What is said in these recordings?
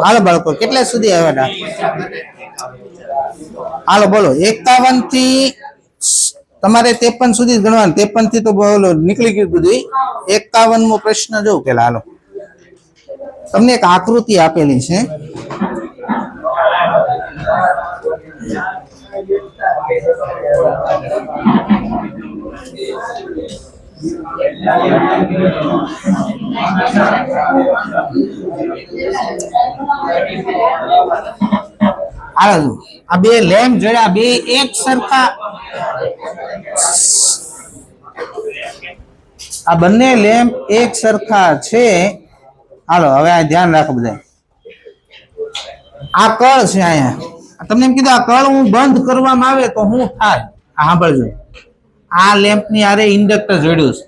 હાલો બાળકો કેટલા સુધી આવ્યા? હાલો બોલો 51 થી તમારે 53 સુધી ગણવાનું. 53 થી તો બોલો નીકળી ગયું બધું. 51મો પ્રશ્ન જો પેલા. હાલો તમને એક આકૃતિ આપેલી છે. આ બે લેમ્પ જોયા, બે એક સરખા, આ બંને લેમ્પ એક સરખા છે. હાલો હવે આ ધ્યાન રાખો બધા. આ કળ છે અહીંયા. તમને એમ કીધું આ કળ હું બંધ કરવામાં આવે તો શું થાય? સાંભળજો. આ લેમ્પ ની આરે ઇન્ડક્ટર જોડ્યું છે,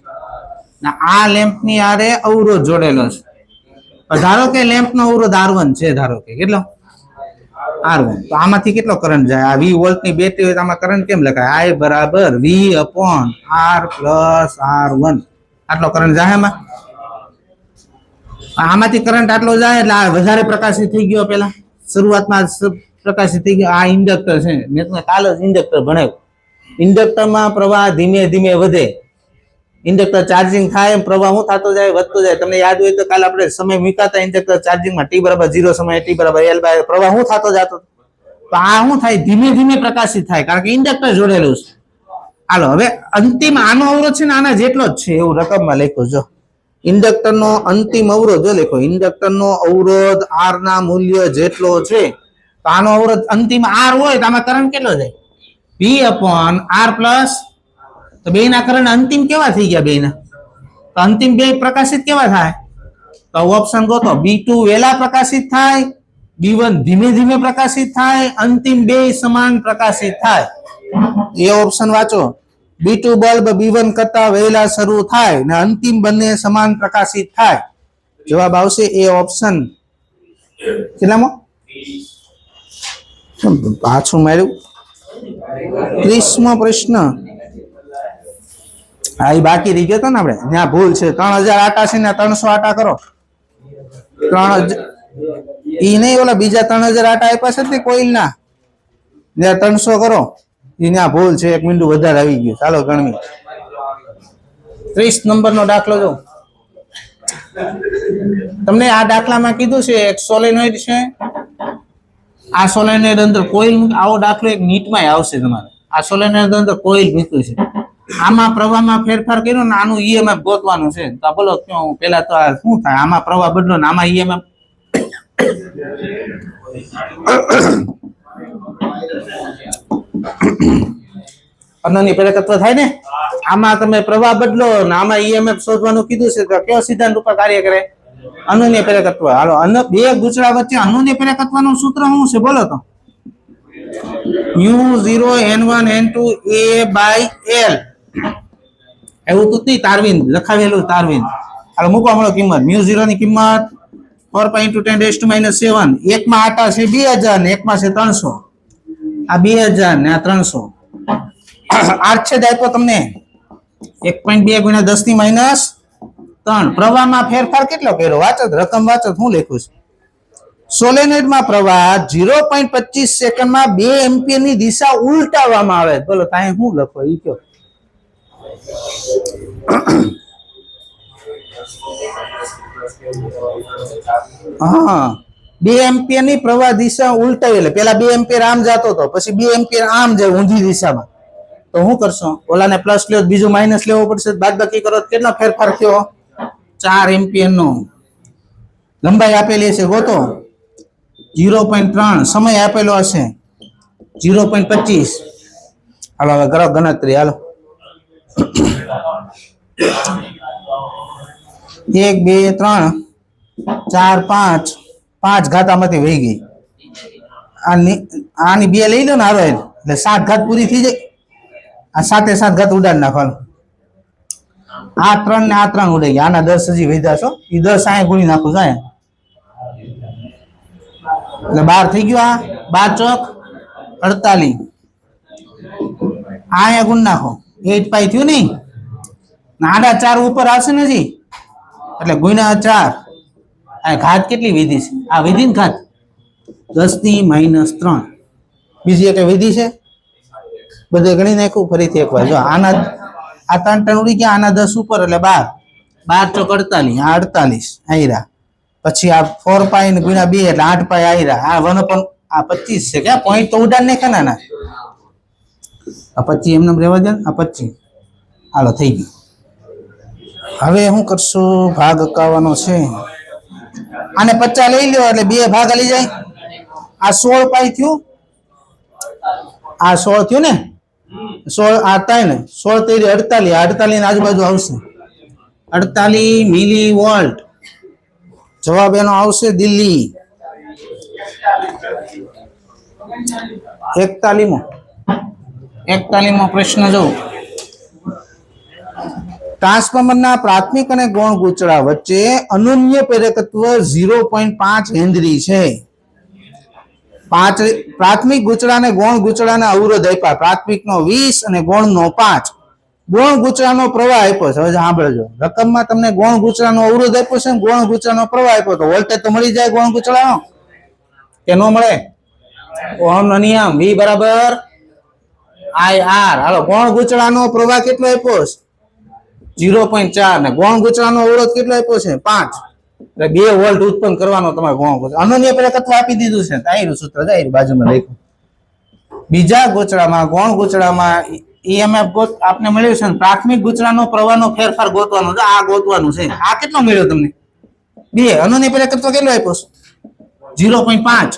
આ લેમ્પ ની આરે અવરોધ જોડેલો છે. ધારો કે લેમ્પ નો અવરોધ R1 છે, ધારો કે કેટલો R1, તો આમાંથી કેટલો કરંટ જાય? આ 20 વોલ્ટ ની બેટરી હોય તો આમાં કરંટ કેમ લખાય? I બરાબર V/R પ્લસ R1. આટલો કરંટ જાય એમાં. આમાંથી કરંટ આટલો જાય એટલે આ વધારે પ્રકાશિત થઈ ગયો. પેલા શરૂઆતમાં પ્રકાશિત થઈ ગયો. આ ઇન્ડક્ટર છે, મેં તમને કાલ જ ઇન્ડક્ટર ભણાવ્યું. ઇન્ડક્ટરમાં પ્રવાહ ધીમે ધીમે વધે. ઇન્ડક્ટર ચાર્જિંગ થાય, પ્રવાહ શું થતો જાય? વધતો જાય. તમને યાદ હોય તો કાલ આપણે સમય મૂકાતા ઇન્ડક્ટર ચાર્જિંગમાં t બરાબર 0 સમય t બરાબર L બાય પ્રવાહ શું થતો જતો. તો આ શું થાય? ધીમે ધીમે પ્રકાશિત થાય, કારણ કે ઇન્ડક્ટર જોડેલું છે. હાલો હવે અંતિમ આનો અવરોધ છે ને આના જેટલો જ છે એવું રકમમાં લખ્યું. જો ઇન્ડક્ટર નો અંતિમ અવરોધ જો લખો, ઇન્ડક્ટર નો અવરોધ R ના મૂલ્ય જેટલો છે. તો આનો અવરોધ અંતિમ R હોય તો આમાં કરંટ કેટલો જાય? V/R plus. તો બે ના કરંટ અંતિમ કેવા થઈ ગયા? બે ના તો અંતિમ બે પ્રકાશિત કેવા થાય? તો ઓપ્શન ગોતો. B2 વેલા પ્રકાશિત થાય, B1 ધીમે ધીમે પ્રકાશિત થાય, અંતિમ બે સમાન પ્રકાશિત થાય. એ ઓપ્શન વાંચો. B2 બલ્બ B1 કરતા વહેલા શરૂ થાય ને અંતિમ બંને સમાન પ્રકાશિત થાય. જવાબ આવશે એ ઓપ્શન. કેટલામાં? પાછું માર્યું. 30મો પ્રશ્ન. હા એ બાકી રહી ગયો હતો ને આપણે. ત્યાં ભૂલ છે. 3000 આટા છે ને 300 આટા કરો. 3000 ઈ નહીં, ઓલા બીજા 3000 આટા આપ્યા છે કોઈલ ના, ત્યાં 300 કરો. એના ભૂલ છે, એક મીંડું વધારે આવી ગયું. ચાલો ગણવી. 30 નંબરનો દાખલો જો. તમને આ દાખલામાં કીધું છે એક સોલેનોઇડ છે. આ સોલેનોઇડ અંદર કોઇલ, આવો દાખલો એક નીટમાં આવશે તમારે. આ સોલેનોઇડ અંદર કોઇલ મૂક્યું છે. આમાં પ્રવાહમાં ફેરફાર કર્યો ને આનું ઈએમએફ ગોતવાનું છે. તો બોલો ક્યાં પેલા તો આ શું થાય? આમાં પ્રવાહ બદલો ને આમાં ઈએમએફ. અનન્ય પ્રેરકત્વ થાય ને. આમાં તમે પ્રવાહ બદલો ને આમાં ઈએમએફ શોધવાનું કીધું છે. તો કયો સિદ્ધાંત ઉપર કાર્ય કરે? અનન્ય પ્રેરકત્વ. હાલો બે ગુચડા વચ્ચે અનન્ય પ્રેરકત્વનું સૂત્ર શું છે બોલો તો? μ0n1n2 A/L. એવું તો નહીં, તારવીન લખાવેલું. તારવીન. હાલો મૂકવા મળો કિંમત. μ0 ની કિંમત 4 × 10⁻⁷. એકમાં આટા છે 2000 ને એકમાં છે 300. આ 2000 ને આ 300. આછેદ આપ્યો તમને 1.2 × 10⁻³ પ્રવાહમાં ફેરફાર કેટલો કર્યો? વાંચો રકમ, વાંચો શું લખ્યું છે. સોલેનોઇડમાં પ્રવાહ 0.25 સેકન્ડમાં 2 એમ્પિયર ની દિશા ઉલટાવવામાં આવે. બોલો કાંઈ શું લખો ઈ કયો? હા, 2 એમ્પિયર ની પ્રવાહ દિશા ઉલટાવી. એટલે પેલા 2 એમ્પિયર આમ જતો હતો, પછી 2 એમ્પિયર આમ જાય ઊંધી દિશામાં. તો શું કરશો? ઓલાને પ્લસ લ્યો, બીજું માઇનસ લેવો પડશે. બાદબાકી કરો તો કેટલો ફેરફાર થયો? 4 એમ્પિયર નો. લંબાઈ આપેલી છે ગોતો. 0.3. સમય આપેલો હશે 0.25. હાલો હવે કરો ગણતરી. હાલો 1 2 3 4 5 5 ઘાતામાંથી વહી ગઈ. આની 2 લઈ લો ને હારો, એટલે 7 ઘાત પૂરી થઈ જાય. આ 7 ઘાત ઉડાડ નાખો. આ 3 ને આ 3 ઉડાઈ ગયા. આના 10 હજી વધ્યા છો. એ 10 અહીંયા ગુણી નાખું જાય એટલે 12 થઈ ગયું. આ 12 ચોક 48. અહીંયા ગુણ નાખો. 8π થયું નહીં. આડા 4 ઉપર આવશે ને જી, એટલે ગુણ્યા 4. આ ઘાત કેટલી વિધિ છે? આ વિધિ ને ઘાત 10⁻³ બીજી એક વિધિ છે, બધે ગણી નાખ્યું. ફરીથી એકવાર જો આના આ 3 3 ઉડી ગયા, આના 10 ઉપર એટલે 12. 12 ચોક 48, આ 48 આયરા. પછી આ 4π ને ગુણ્યા 2 એટલે 8π આયરા. આ 1 upon આ 25 છે. ક્યાં પોઈન્ટ તો ઉડાડ નાખ્યા ના. આ 25 એમને રહેવા દે ને, આ 25 હાલો થઈ ગયું. હવે શું કરશું? ભાગ અકાવવાનો છે. આને 50 લઈ લ્યો એટલે 2 ભાગ લઈ જાય. આ 16π થયું, આ 16 થયું ને, 16 આ 3 16 તેરી 48, 48 ની આજુબાજુ આવશે 48 મિલીવોલ્ટ. જવાબ એનો આવશે દિલ્હી. 41મો પ્રશ્ન જો, ટ્રાન્સફોર્મરના પ્રાથમિક અને ગૌણ ગૂંચળા વચ્ચે અનન્ય પ્રેરકત્વ 0.5 હેનરી છે. પ્રાથમિક ગૂંચળા અને ગૌણ ગૂંચળાના અવરોધ આપ્યા. પ્રાથમિકનો 20 અને ગૌણનો 5. ગૌણ ગૂંચળાનો પ્રવાહ આપ્યો છે. હવે સાંભળજો, રકમમાં તમને ગૌણ ગૂંચળાનો અવરોધ આપ્યો છે, ગૌણ ગૂંચળાનો પ્રવાહ આપ્યો, તો વોલ્ટેજ તો મળી જાય ગૌણ ગૂંચળાનો કે ન મળે? ઓહમનો નિયમ V બરાબર IR. હાલો, ગૌણ ગૂંચળાનો પ્રવાહ કેટલો આપ્યો છે? 0.4 ને ગૌણ ગૂંચળાનો અવરોધ કેટલો આપ્યો છે? 5. એટલે 2 વોલ્ટ ઉત્પન્ન કરવાનો તમારે ગૌણ ગૂંચળા. અનન્ય પ્રેરકત્વ આપી દીધું છે. તાયરું સૂત્ર જાય બાજુમાં લખ્યું. બીજા ગૂંચળામાં ગૌણ ગૂંચળામાં EMF આપને મળ્યું છે. પ્રાથમિક ગૂંચળાનો પ્રવાહનો ફેરફાર ગોતવાનો છે. આ ગોતવાનું છે. આ કેટલો મળ્યો તમને? 2. અનન્ય પ્રેરકત્વ કેટલો આપ્યો છે? 0.5.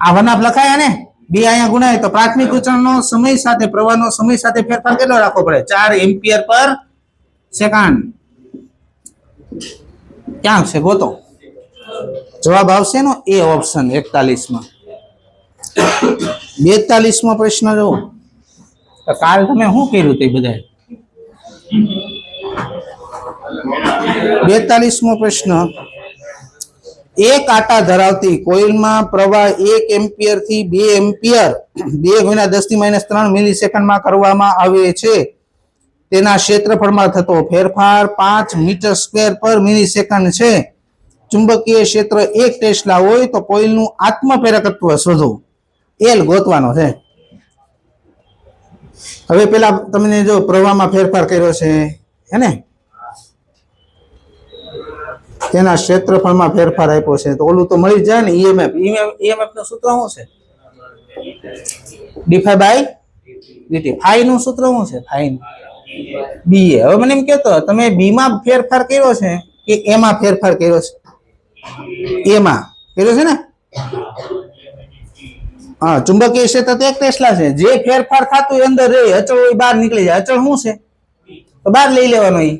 આ વનાપ લખાયા ને, 2 અહીંયા ગુણાય તો પ્રાથમિક ગૂંચળાનો સમય સાથે પ્રવાહનો સમય સાથે ફેરફાર કેટલો રાખવો પડે? 4 એમ્પિયર પર સેકન્ડ. ક્યાં છે ગોતો? જવાબ આવશે નો એ ઓપ્શન 41માં. 42મો પ્રશ્ન જો, કાલ તમે શું કર્યું તે બધા? 42મો પ્રશ્ન, એક આટા ધરાવતી કોઇલમાં પ્રવાહ 1 એમ્પિયર થી 2 એમ્પિયર 2 ગુણ્યા 10⁻³ મિલીસેકન્ડમાં કરવામાં આવે છે. તેના ક્ષેત્રફળમાં થતો ફેરફાર 5 મીટર સ્ક્વેર પર મિલીસેકન્ડ છે. ચુંબકીય ક્ષેત્ર 1 ટેસ્લા હોય તો કોઇલનું આત્મપ્રેરકત્વ શોધો. એલ ગોતવાનો છે. હવે પેલા તમને જો પ્રવાહમાં ફેરફાર કર્યો છે હે ને, તેના ક્ષેત્રફળમાં ફેરફાર આપ્યો છે, તો ઓલું તો મળી જાય ને. EMF નું સૂત્ર શું છે? dφ/dt. ફાઈ નું સૂત્ર શું છે? ફાઈ નું BA. હવે મને એમ કહેતો, તમે બી માં ફેરફાર કર્યો છે કે એમાં ફેરફાર કર્યો છે? એમાં કર્યો છે ને. હા, ચુંબકીય ક્ષેત્ર તો 1 ટેસ્લા છે. જે ફેરફાર થતું હોય અંદર રહે, અચળ હોય બહાર નીકળી જાય. અચળ શું છે? તો બહાર લઈ લેવાનો એ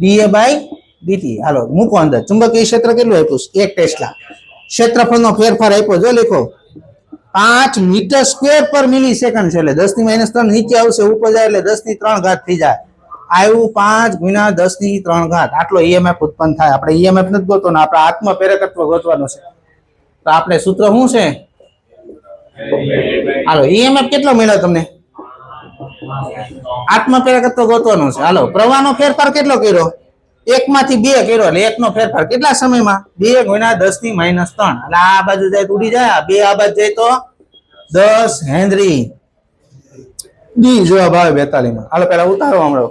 dA/dt. હાલો મૂકો અંદર. ચુંબકીય ક્ષેત્ર કેટલું આપ્યું? 1 ટેસ્લા. ક્ષેત્રફળનો ફેરફાર આપ્યો જો, લીખો 5 મીટર સ્ક્વેર પર મિલીસેકન્ડ છે. એટલે 10⁻³ નીચે આવશે, ઉપર જાય એટલે 10⁻³ થઈ જાય. આવ્યું 5 ગુણ્યા 10⁻³. આટલો EMF ઉત્પન્ન થાય. આપણે EMF નથી ગોતવાનો, આપણે આત્મપ્રેરકત્વ ગોતવાનું છે. તો આપણે સૂત્ર શું છે? હાલો, EMF કેટલો મળ્યો તમને? આત્મપ્રેરકત્વ ગોતવાનું છે. હાલો, પ્રવાહનો ફેરફાર કેટલો કર્યો? 1 માંથી 2 કર્યો, એટલે 1 નો ફેરફાર કેટલા સમયમાં? 2 ગુણ્યા 10⁻³ એટલે આ બાજુ જાય તો ઉડી જાય, 2 આ બાજુ જાય તો 10 હેનરી. ડી જવાબ આવે 42માં. હાલો પેલા ઉતારો હમણાં.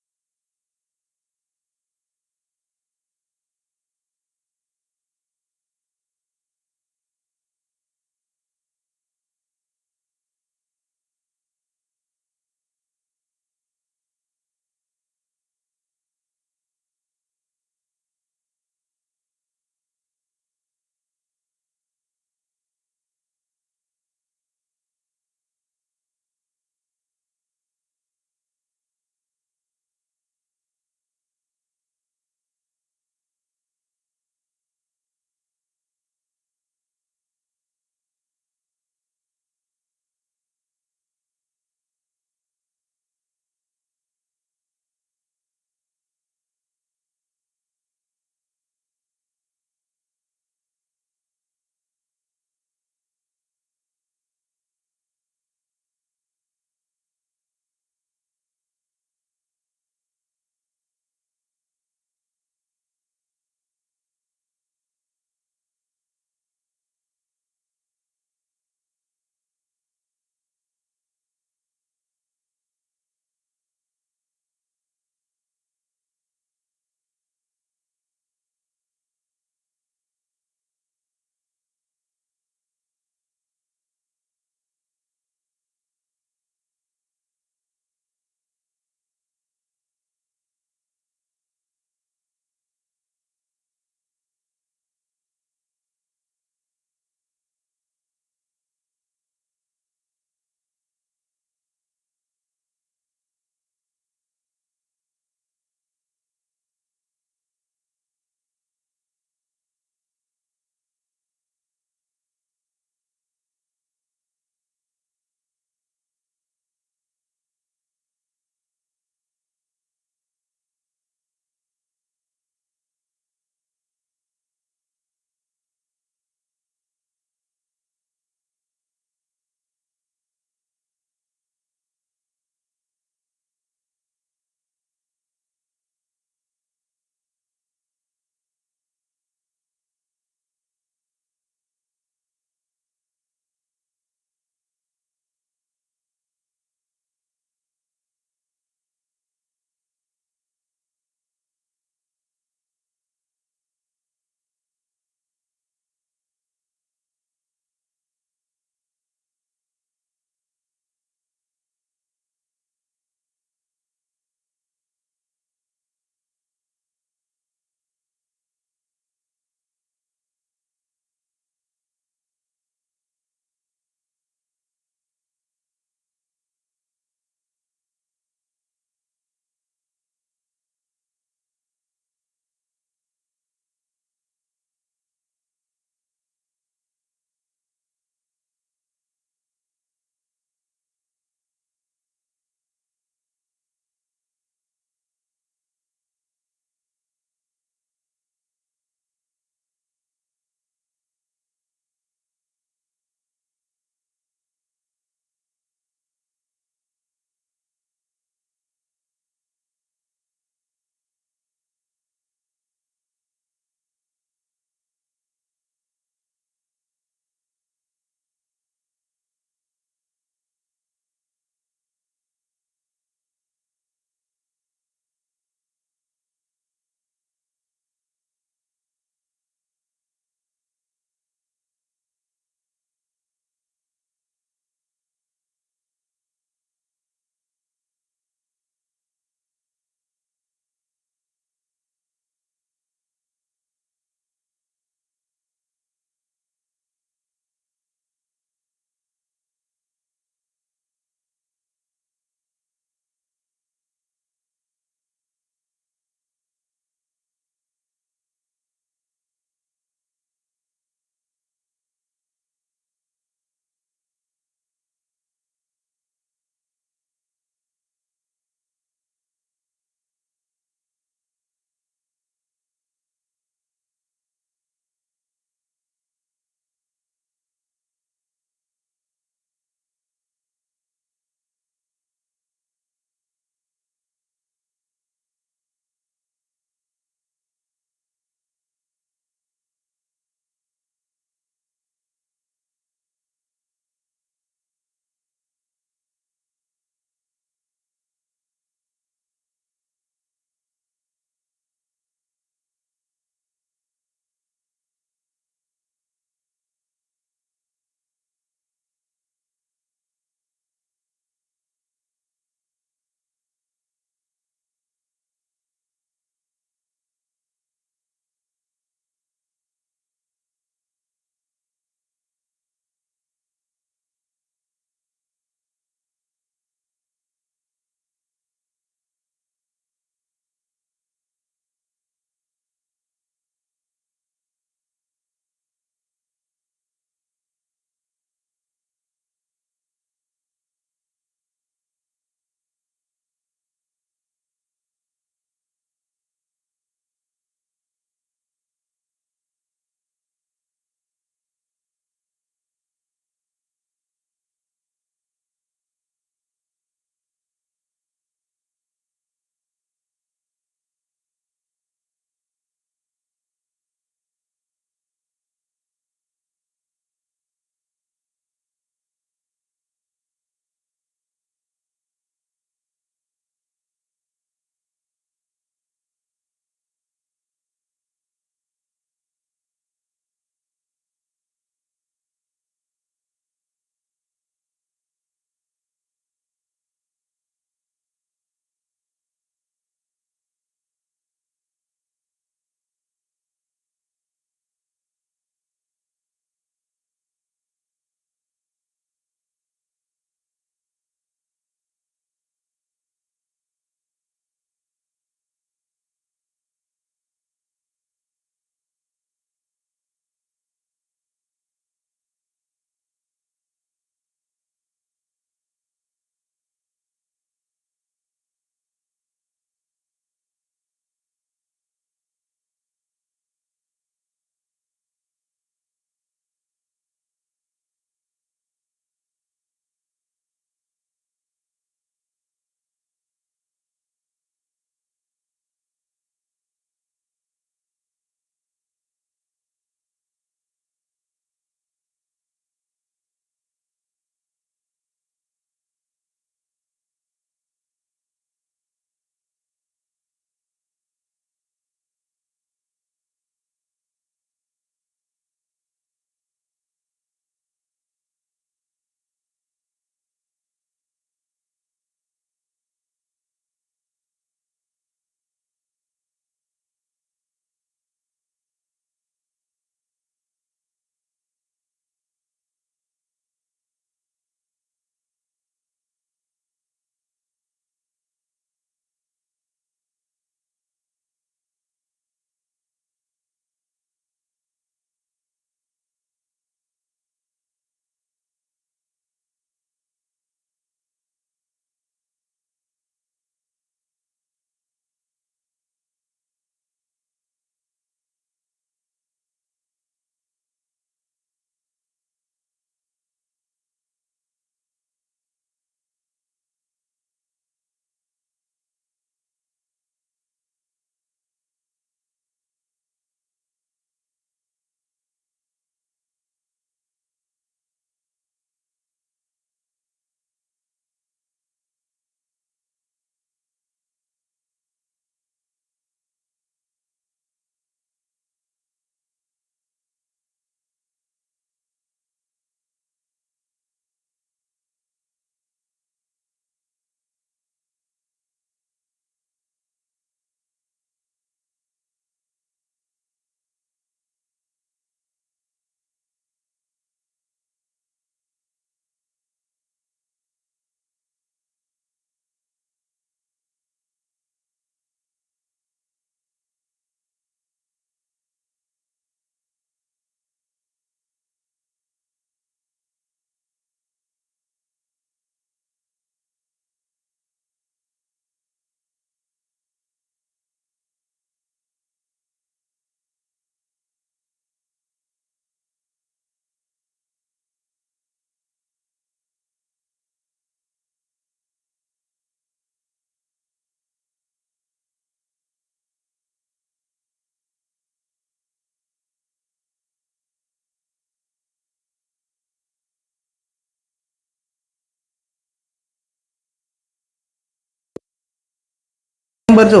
નંબર જો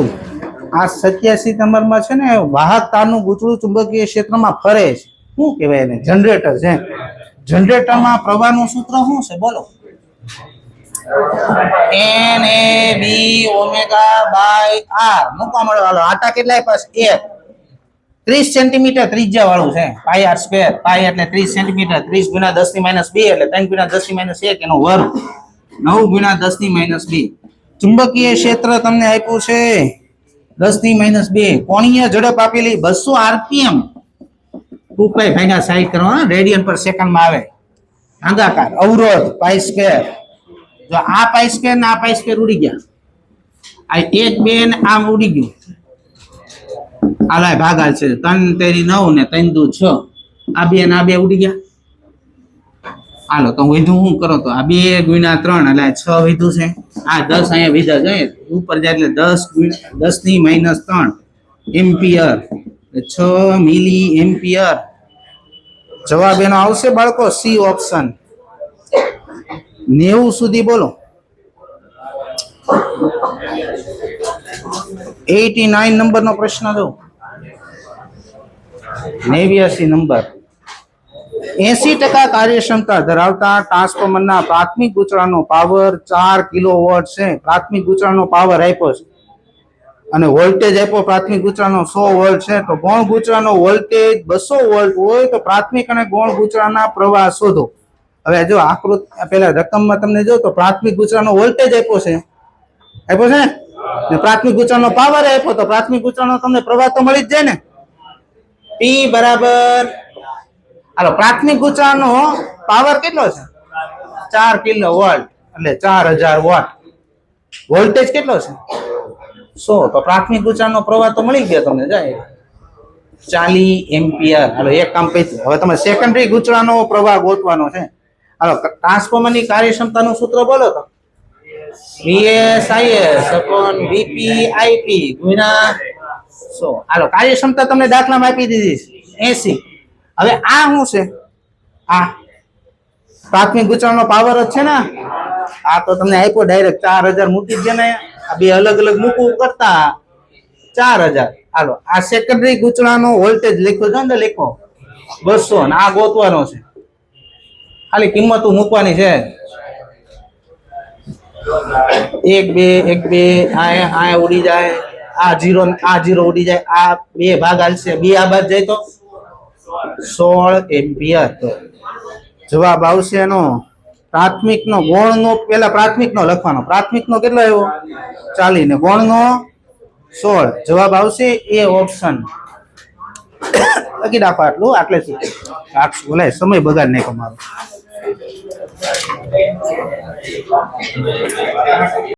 આ 87 નંબરમાં છે ને વાહક તારનું ગૂંચળું ચુંબકીય ક્ષેત્રમાં ફરે છે. શું કહેવાય એને? જનરેટર છે. જનરેટરમાં પ્રવાહનું સૂત્ર શું છે બોલો? NAB omega by R. મૂકવા મળે હાલો. આટા કેટલા આપ્યા છે? 30 સેન્ટીમીટર ત્રિજ્યા વાળું છે. પાઈ આર સ્ક્વેર. પાઈ એટલે 30 સેન્ટીમીટર. 30 ગુણ્યા 10 ની -2 એટલે 3 ગુણ્યા 10 ની -1 એનો વર્ગ. 9 ગુણ્યા 10 ની -2. ચુંબકીય ક્ષેત્ર તમને આપ્યું છે 10 ની -2. કોણીય ઝડપ આપેલી 200 RPM. 2π ભાગ્યા 60 કરવાનો. રેડિયન પર સેકન્ડમાં આવે. ભાગાકાર અવરોધ પાઈ સ્ક્વેર. જો આ પાઈ સ્ક્વેર ને આ પાઈ સ્ક્વેર ઉડી ગયા. આ 1 2 ને આમ ઉડી ગયું. આલાય ભાગાલ છે 3 તેરી 9 ને 3 દુ 6. આ બે ને આ બે ઉડી ગયા. હાલો તો વધુ શું કરો તો આ 2 ગુણ્યા 3 એટલે 6 વધુ છે. આ 10 અહીંયા વિધા જાય ઉપર જાય એટલે 10 ની -3 એમ્પિયર. 6 મિલી એમ્પિયર. જવાબ એનો આવશે બાળકો સી ઓપ્શન. 90 સુધી બોલો. 89 નંબરનો પ્રશ્ન જો. 89 નંબર. 80% કાર્યક્ષમતા ધરાવતા ટ્રાન્સફોર્મરના પ્રાથમિક ગૂંચળાનો પાવર 4 કિલોવોટ છે. પ્રાથમિક ગૂંચળાનો પાવર આપ્યો છે અને વોલ્ટેજ આપ્યો પ્રાથમિક ગૂંચળાનો 100 વોલ્ટ છે. તો ગૌણ ગૂંચળાનો વોલ્ટેજ 200 વોલ્ટ હોય તો પ્રાથમિક અને ગૌણ ગૂંચળાના પ્રવાહ શોધો. હવે જો આકૃતિ પેલા રકમમાં તમને જો તો પ્રાથમિક ગૂંચળાનો વોલ્ટેજ આપ્યો છે ને પ્રાથમિક ગૂંચળાનો પાવર આપ્યો તો પ્રાથમિક ગૂંચળાનો તમને પ્રવાહ તો મળી જ જાય ને. P બરાબર હાલો પ્રાથમિક ગૂંચળાનો પાવર કેટલો છે? 4 કિલોવોલ્ટ એટલે 4000 વોટ. વોલ્ટેજ કેટલો છે? 100. તો પ્રાથમિક ગૂંચળાનો પ્રવાહ તો મળી ગયો તમને જાય 40 એમ્પિયર. હાલો એક કામ પૈતું. હવે તમે સેકન્ડરી ગૂંચળાનો પ્રવાહ ગોતવાનો છે. હાલો ટ્રાન્સફોર્મરની કાર્યક્ષમતાનું સૂત્ર બોલો તો. VSIS VPIP ગુણ્યા 100. હાલો કાર્યક્ષમતા તમને દાખલામાં આપી દીધી 80. હવે આ શું છે? આ પ્રાથમિક ગૂંચળાનો પાવર જ છે ને. આ તો તમને આપ્યો ડાયરેક્ટ 4000 મૂકી દે ને. આ બે અલગ અલગ મૂકવું કરતા 4000. હાલો આ સેકન્ડરી ગૂંચળાનો વોલ્ટેજ લખ્યો છે ને લખો 200 અને આ ગોતવાનો છે. ખાલી કિંમતો મૂકવાની છે. 1 2 1 2 આ ઉડી જાય. આ 0 ઉડી જાય. આ બે ભાગ હાલશે. બે આ બાદ જાય તો 16 એમ્પિયર. તો જવાબ આવશે એનો પ્રાથમિકનો ગૌણનો પેલા પ્રાથમિકનો લખવાનો. પ્રાથમિકનો કેટલો આવ્યો? 40 ને ગૌણનો 16. જવાબ આવશે એ ઓપ્શન. લખી નાખો આટલું. આટલે શું બોલાય સમય બગાડ નહીં તમારો.